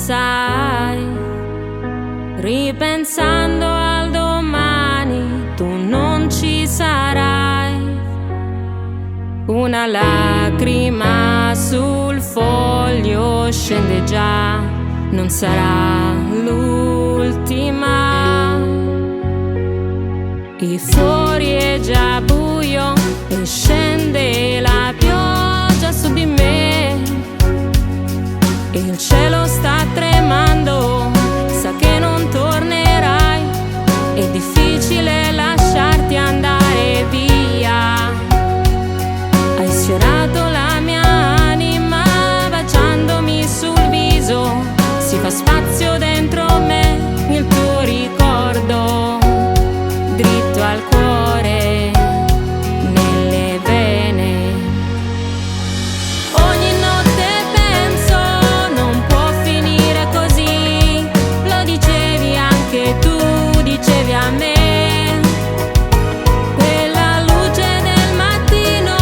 sai, ripensando al domani tu non ci sarai. Una lacrima sul foglio scende già, non sarà l'ultima. E fuori è già buio e scende la pioggia su di me, e il cielo sta tremando, sa che non tornerai. È difficile lasciarti andare via. Hai sfiorato la mia anima baciandomi sul viso, si fa spazio dentro me il tuo ricordo, dritto al cuore, nelle vene. Ogni notte penso non può finire così, lo dicevi anche tu, dicevi a me. Quella luce del mattino,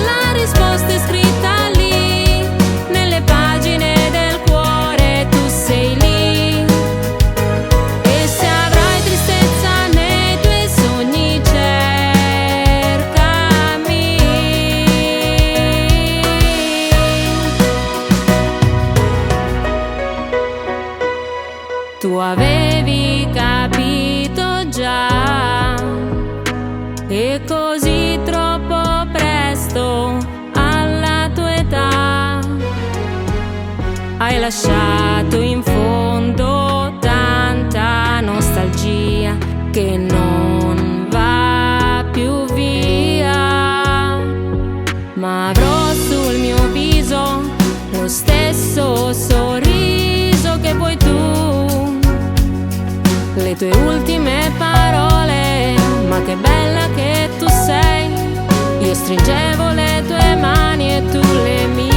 la risposta è scritta lì, nelle pagine del cuore tu sei lì. E se avrai tristezza nei tuoi sogni cercami. Tu avevi capito già, e così troppo presto alla tua età hai lasciato in fondo tanta nostalgia che non va più via. Ma avrò sul mio viso lo stesso sorriso che vuoi tu, le tue ultime parole, ma che bella che tu sei. Io stringevo le tue mani e tu le mie.